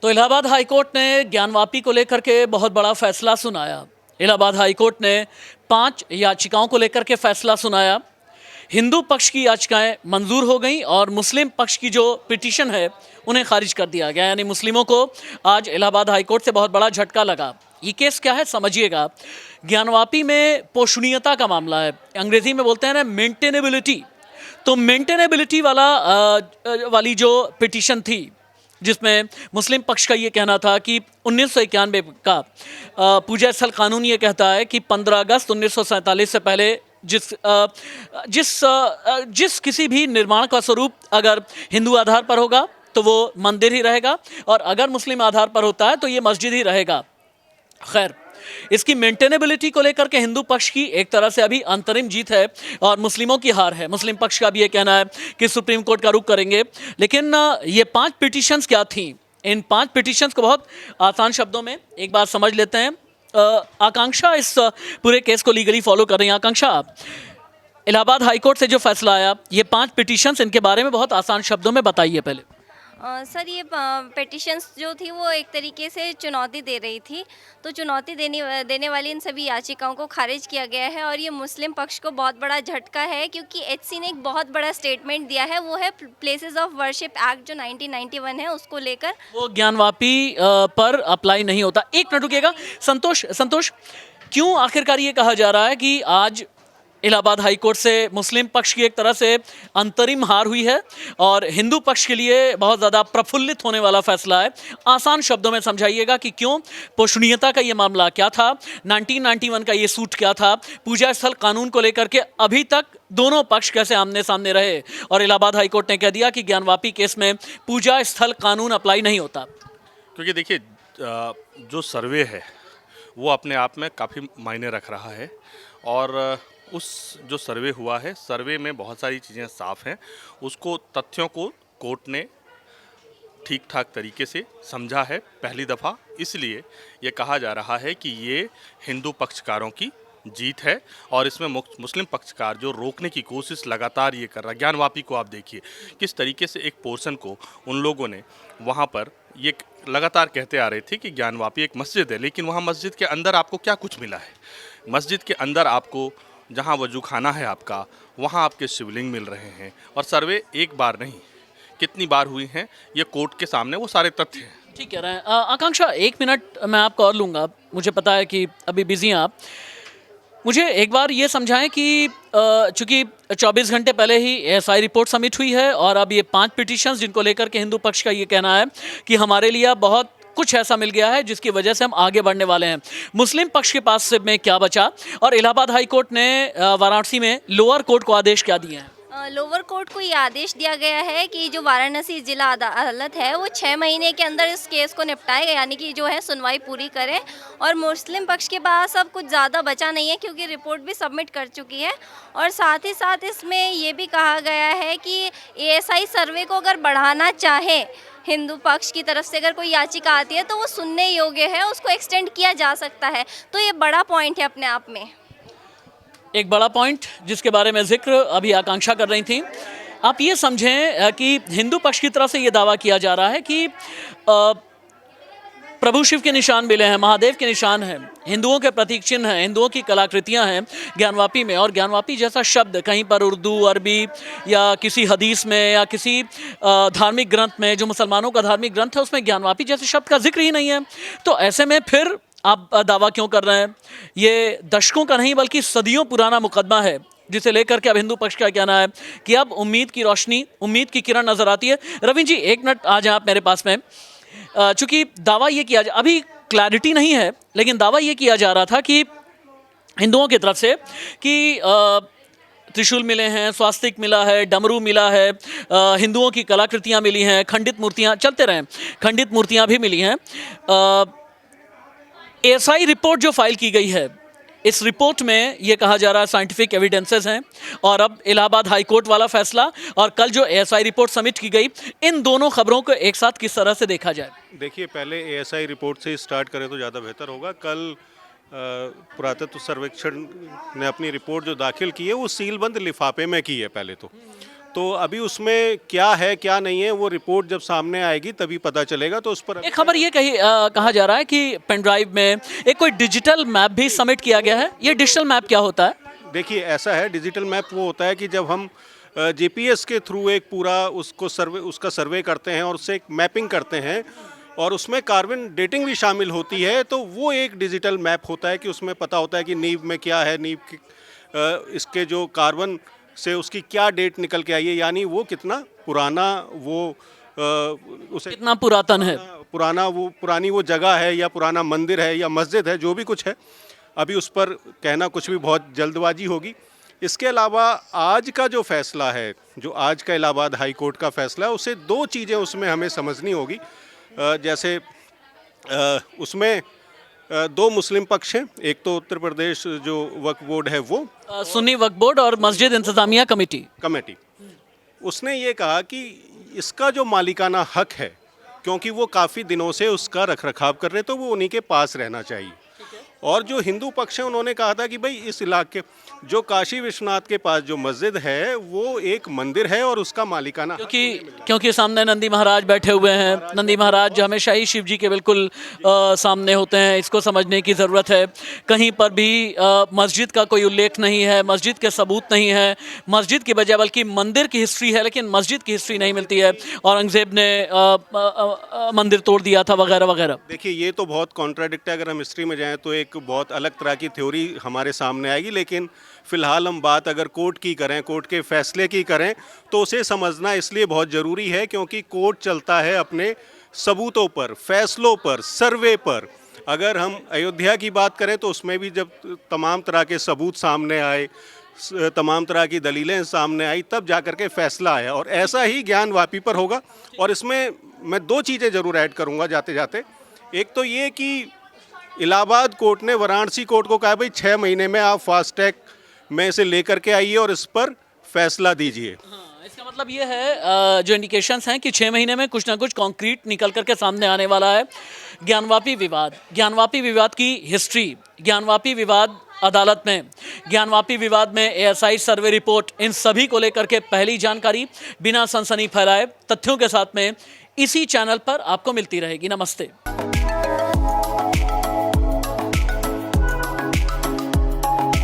तो इलाहाबाद हाईकोर्ट ने ज्ञानवापी को लेकर के बहुत बड़ा फैसला सुनाया। इलाहाबाद हाईकोर्ट ने 5 याचिकाओं को लेकर के फैसला सुनाया। हिंदू पक्ष की याचिकाएं मंजूर हो गई और मुस्लिम पक्ष की जो पिटीशन है उन्हें खारिज कर दिया गया। यानी मुस्लिमों को आज इलाहाबाद हाईकोर्ट से बहुत बड़ा झटका लगा। ये केस क्या है समझिएगा। ज्ञानवापी में पोषणीयता का मामला है, अंग्रेजी में बोलते हैं ना मेंटेनेबिलिटी। तो मेंटेनेबिलिटी वाली जो पिटीशन थी जिसमें मुस्लिम पक्ष का ये कहना था कि 1991 का पूजा स्थल कानून ये कहता है कि 15 अगस्त 1947 से पहले जिस किसी भी निर्माण का स्वरूप अगर हिंदू आधार पर होगा तो वो मंदिर ही रहेगा और अगर मुस्लिम आधार पर होता है तो ये मस्जिद ही रहेगा। खैर, इसकी मेंटेनेबिलिटी को लेकर के हिंदू पक्ष की एक तरह से अभी अंतरिम जीत है और मुस्लिमों की हार है। मुस्लिम पक्ष का भी ये कहना है कि सुप्रीम कोर्ट का रुख करेंगे। लेकिन ये 5 पिटीशंस क्या थी? इन 5 पिटीशंस को बहुत आसान शब्दों में एक बार समझ लेते हैं। आकांक्षा इस पूरे केस को लीगली फॉलो कर रही हैं। आकांक्षा, इलाहाबाद हाईकोर्ट से जो फैसला आया, ये 5 पिटीशंस, इनके बारे में बहुत आसान शब्दों में बताइए पहले। सर, ये पिटिशंस जो थी वो एक तरीके से चुनौती दे रही थी, तो चुनौती देने वाली इन सभी याचिकाओं को खारिज किया गया है और ये मुस्लिम पक्ष को बहुत बड़ा झटका है क्योंकि एचसी ने एक बहुत बड़ा स्टेटमेंट दिया है, वो है प्लेसेस ऑफ वर्शिप एक्ट जो 1991 है उसको लेकर। वो ज्ञानवापी पर अप्लाई नहीं होता। एक मिनट रुकिएगा। संतोष, क्यों आखिरकार ये कहा जा रहा है कि आज इलाहाबाद हाईकोर्ट से मुस्लिम पक्ष की एक तरह से अंतरिम हार हुई है और हिंदू पक्ष के लिए बहुत ज़्यादा प्रफुल्लित होने वाला फैसला है? आसान शब्दों में समझाइएगा कि क्यों, पोषणीयता का ये मामला क्या था, 1991 का ये सूट क्या था, पूजा स्थल कानून को लेकर के अभी तक दोनों पक्ष कैसे आमने सामने रहे और इलाहाबाद हाईकोर्ट ने कह दिया कि ज्ञानवापी केस में पूजा स्थल कानून अप्लाई नहीं होता। क्योंकि देखिए, जो सर्वे है वो अपने आप में काफ़ी मायने रख रहा है और उस जो सर्वे हुआ है, सर्वे में बहुत सारी चीज़ें साफ हैं। उसको, तथ्यों को कोर्ट ने ठीक ठाक तरीके से समझा है पहली दफ़ा, इसलिए ये कहा जा रहा है कि ये हिंदू पक्षकारों की जीत है और इसमें मुस्लिम पक्षकार जो रोकने की कोशिश लगातार ये कर रहा है। ज्ञानवापी को आप देखिए किस तरीके से एक पोर्शन को उन लोगों ने वहाँ पर ये लगातार कहते आ रहे थे कि ज्ञानवापी एक मस्जिद है, लेकिन वहाँ मस्जिद के अंदर आपको क्या कुछ मिला है? मस्जिद के अंदर आपको जहाँ वजू खाना है आपका, वहाँ आपके शिवलिंग मिल रहे हैं और सर्वे एक बार नहीं कितनी बार हुई हैं, ये कोर्ट के सामने वो सारे तथ्य हैं। ठीक कह रहे हैं। आकांक्षा, 1 मिनट मैं आपको और लूँगा, मुझे पता है कि अभी बिजी हैं आप। मुझे एक बार ये समझाएं कि चूँकि 24 घंटे पहले ही एएसआई रिपोर्ट सबमिट हुई है और अब ये 5 पिटीशंस जिनको लेकर के हिंदू पक्ष का ये कहना है कि हमारे लिए बहुत कुछ ऐसा मिल गया है जिसकी वजह से हम आगे बढ़ने वाले हैं। मुस्लिम पक्ष के पास से में क्या बचा और इलाहाबाद हाई कोर्ट ने वाराणसी में लोअर कोर्ट को आदेश क्या दिए हैं? लोअर कोर्ट को ये आदेश दिया गया है कि जो वाराणसी जिला अदालत है वो 6 महीने के अंदर इस केस को निपटाए, यानी कि जो है सुनवाई पूरी करें। और मुस्लिम पक्ष के पास अब कुछ ज़्यादा बचा नहीं है क्योंकि रिपोर्ट भी सबमिट कर चुकी है और साथ ही साथ इसमें ये भी कहा गया है कि एएसआई सर्वे को अगर बढ़ाना चाहे, हिंदू पक्ष की तरफ से अगर कोई याचिका आती है तो वो सुनने योग्य है, उसको एक्सटेंड किया जा सकता है। तो ये बड़ा पॉइंट है अपने आप में। एक बड़ा पॉइंट जिसके बारे में जिक्र अभी आकांक्षा कर रही थी। आप ये समझें कि हिंदू पक्ष की तरफ से ये दावा किया जा रहा है कि प्रभु शिव के निशान मिले हैं, महादेव के निशान हैं, हिंदुओं के प्रतीक चिन्ह हैं, हिंदुओं की कलाकृतियां हैं ज्ञानवापी में और ज्ञानवापी जैसा शब्द कहीं पर उर्दू, अरबी या किसी हदीस में या किसी धार्मिक ग्रंथ में, जो मुसलमानों का धार्मिक ग्रंथ है, उसमें ज्ञानवापी जैसे शब्द का जिक्र ही नहीं है। तो ऐसे में फिर आप दावा क्यों कर रहे हैं? ये दशकों का नहीं बल्कि सदियों पुराना मुकदमा है जिसे लेकर के अब हिंदू पक्ष का कहना है कि अब उम्मीद की रोशनी, उम्मीद की किरण नजर आती है। रविंद्र जी, 1 मिनट आ जाए आप मेरे पास में। चूँकि दावा ये किया, अभी क्लैरिटी नहीं है, लेकिन दावा ये किया जा रहा था कि हिंदुओं की तरफ से कि त्रिशूल मिले हैं, स्वास्तिक मिला है, डमरू मिला है, हिंदुओं की कलाकृतियाँ मिली हैं, खंडित मूर्तियाँ, चलते रहें, खंडित मूर्तियाँ भी मिली हैं। एएसआई रिपोर्ट जो फाइल की गई है, इस रिपोर्ट में ये कहा जा रहा है साइंटिफिक एविडेंसेस हैं और अब इलाहाबाद हाई कोर्ट वाला फैसला और कल जो एएसआई रिपोर्ट सबमिट की गई, इन दोनों खबरों को एक साथ किस तरह से देखा जाए? देखिए, पहले एएसआई रिपोर्ट से स्टार्ट करें तो ज़्यादा बेहतर होगा। कल पुरातत्व सर्वेक्षण ने अपनी रिपोर्ट जो दाखिल की है वो सीलबंद लिफाफे में की है पहले तो। तो अभी उसमें क्या है क्या नहीं है वो रिपोर्ट जब सामने आएगी तभी पता चलेगा। तो उस पर एक खबर ये कहा जा रहा है कि पेन ड्राइव में एक कोई डिजिटल मैप भी सबमिट किया गया है। ये डिजिटल मैप क्या होता है? देखिए ऐसा है, डिजिटल मैप वो होता है कि जब हम जीपीएस के थ्रू एक पूरा उसका सर्वे करते हैं और उससे एक मैपिंग करते हैं और उसमें कार्बन डेटिंग भी शामिल होती है, तो वो एक डिजिटल मैप होता है कि उसमें पता होता है कि नींव में क्या है, नींव की इसके जो कार्बन से उसकी क्या डेट निकल के आई है, यानी वो कितना पुराना वो उसे कितना पुरातन है। पुरानी वो जगह है या पुराना मंदिर है या मस्जिद है, जो भी कुछ है। अभी उस पर कहना कुछ भी बहुत जल्दबाजी होगी। इसके अलावा आज का जो फैसला है, जो आज का इलाहाबाद हाई कोर्ट का फैसला है, उसे दो चीज़ें उसमें हमें समझनी होगी। जैसे उसमें दो मुस्लिम पक्ष हैं, एक तो उत्तर प्रदेश जो वक्फ बोर्ड है वो सुन्नी वक्फ बोर्ड और मस्जिद इंतजामिया कमेटी। उसने ये कहा कि इसका जो मालिकाना हक है, क्योंकि वो काफ़ी दिनों से उसका रखरखाव कर रहे, तो वो उन्हीं के पास रहना चाहिए। और जो हिंदू पक्ष है उन्होंने कहा था कि भाई इस इलाके जो काशी विश्वनाथ के पास जो मस्जिद है वो एक मंदिर है और उसका मालिकाना हक क्योंकि सामने नंदी महाराज बैठे हुए हैं। नंदी महाराज जो हमेशा ही शिव जी के बिल्कुल सामने होते हैं। इसको समझने की ज़रूरत है। कहीं पर भी मस्जिद का कोई उल्लेख नहीं है, मस्जिद के सबूत नहीं है, मस्जिद की बजाय बल्कि मंदिर की हिस्ट्री है, लेकिन मस्जिद की हिस्ट्री नहीं मिलती है। औरंगज़ेब ने मंदिर तोड़ दिया था वगैरह वगैरह। देखिए ये तो बहुत कॉन्ट्राडिक्ट है। अगर हम हिस्ट्री में जाएँ तो एक बहुत अलग तरह की थ्योरी हमारे सामने आएगी, लेकिन फ़िलहाल हम बात अगर कोर्ट की करें, कोर्ट के फैसले की करें, तो उसे समझना इसलिए बहुत ज़रूरी है क्योंकि कोर्ट चलता है अपने सबूतों पर, फैसलों पर, सर्वे पर। अगर हम अयोध्या की बात करें तो उसमें भी जब तमाम तरह के सबूत सामने आए, तमाम तरह की दलीलें सामने आई, तब जाकर के फैसला आया। और ऐसा ही ज्ञानवापी पर होगा। और इसमें मैं दो चीज़ें ज़रूर ऐड करूँगा जाते जाते। एक तो ये कि इलाहाबाद कोर्ट ने वाराणसी कोर्ट को कहा भाई 6 महीने में आप फास्ट ट्रैक में इसे लेकर के आइए और इस पर फैसला दीजिए। हाँ, इसका मतलब ये है जो इंडिकेशंस हैं कि 6 महीने में कुछ ना कुछ कॉन्क्रीट निकल करके सामने आने वाला है। ज्ञानवापी विवाद की हिस्ट्री, ज्ञानवापी विवाद अदालत में, ज्ञानवापी विवाद में एएसआई सर्वे रिपोर्ट, इन सभी को लेकर के पहली जानकारी बिना सनसनी फैलाए तथ्यों के साथ में इसी चैनल पर आपको मिलती रहेगी। नमस्ते।